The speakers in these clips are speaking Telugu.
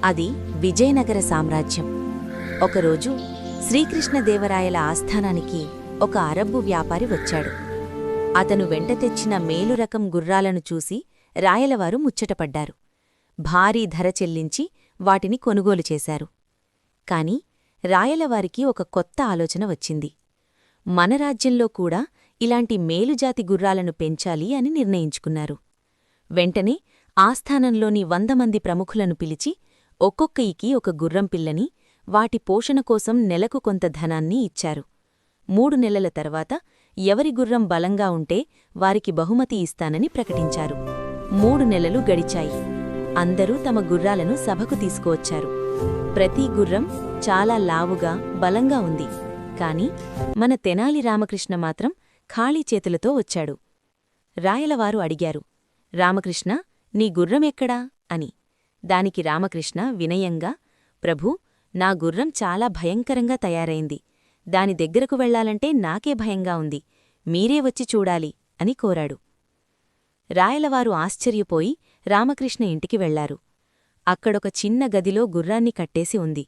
అది విజయనగర సామ్రాజ్యం. ఒకరోజు శ్రీకృష్ణదేవరాయల ఆస్థానానికి ఒక అరబ్బు వ్యాపారి వచ్చాడు. అతను వెంట తెచ్చిన మేలురకం గుర్రాలను చూసి రాయలవారు ముచ్చటపడ్డారు. భారీ ధర చెల్లించి వాటిని కొనుగోలు చేశారు. కాని రాయలవారికి ఒక కొత్త ఆలోచన వచ్చింది. మన రాజ్యంలో కూడా ఇలాంటి మేలుజాతి గుర్రాలను పెంచాలి అని నిర్ణయించుకున్నారు. వెంటనే ఆస్థానంలోని 100 మంది ప్రముఖులను పిలిచి ఒక్కొక్కయికి ఒక గుర్రం పిల్లని, వాటి పోషణ కోసం నెలకు కొంత ధనాన్ని ఇచ్చారు. 3 నెలల తర్వాత ఎవరి గుర్రం బలంగా ఉంటే వారికి బహుమతి ఇస్తానని ప్రకటించారు. 3 నెలలు గడిచాయి. అందరూ తమ గుర్రాలను సభకు తీసుకువచ్చారు. ప్రతి గుర్రం చాలా లావుగా, బలంగా ఉంది. కాని మన తెనాలి రామకృష్ణ మాత్రం ఖాళీ చేతులతో వచ్చాడు. రాయలవారు అడిగారు, రామకృష్ణ, నీ గుర్రమెక్కడా అని. దానికి రామకృష్ణ వినయంగా, ప్రభూ, నా గుర్రం చాలా భయంకరంగా తయారైంది. దాని దగ్గరకు వెళ్లాలంటే నాకే భయంగా ఉంది. మీరే వచ్చి చూడాలి అని కోరాడు. రాయలవారు ఆశ్చర్యపోయి రామకృష్ణ ఇంటికి వెళ్లారు. అక్కడొక చిన్న గదిలో గుర్రాన్ని కట్టేసి ఉంది.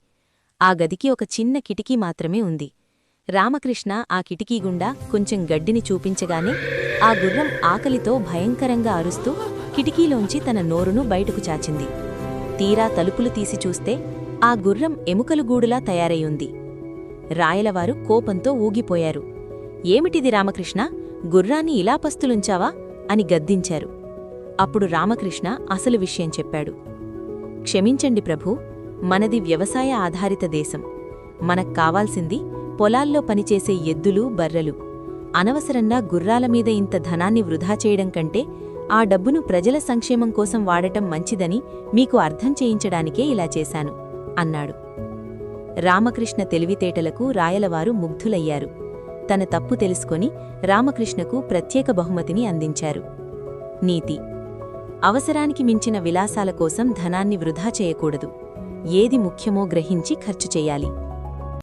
ఆ గదికి ఒక చిన్న కిటికీ మాత్రమే ఉంది. రామకృష్ణ ఆ కిటికీ గుండా కొంచెం గడ్డిని చూపించగానే ఆ గుర్రం ఆకలితో భయంకరంగా అరుస్తూ కిటికీలోంచి తన నోరును బయటకు చాచింది. తీరా తలుపులు తీసి చూస్తే ఆ గుర్రం ఎముకలుగూడులా తయారయ్యుంది. రాయలవారు కోపంతో ఊగిపోయారు. ఏమిటిది రామకృష్ణ, గుర్రాన్ని ఇలా పస్తులుంచావా అని గద్దించారు. అప్పుడు రామకృష్ణ అసలు విషయం చెప్పాడు. క్షమించండి ప్రభూ, మనది వ్యవసాయ ఆధారిత దేశం. మనక్కావాల్సింది పొలాల్లో పనిచేసే ఎద్దులు, బర్రెలు. అనవసరంగా గుర్రాలమీద ఇంత ధనాన్ని వృధా చేయడం కంటే ఆ డబ్బును ప్రజల సంక్షేమం కోసం వాడటం మంచిదని మీకు అర్థం చేయించడానికే ఇలా చేశాను అన్నాడు. రామకృష్ణ తెలివితేటలకు రాయలవారు ముగ్ధులయ్యారు. తన తప్పు తెలుసుకొని రామకృష్ణకు ప్రత్యేక బహుమతిని అందించారు. నీతి: అవసరానికి మించిన విలాసాల కోసం ధనాన్ని వృధా చేయకూడదు. ఏది ముఖ్యమో గ్రహించి ఖర్చు చెయ్యాలి.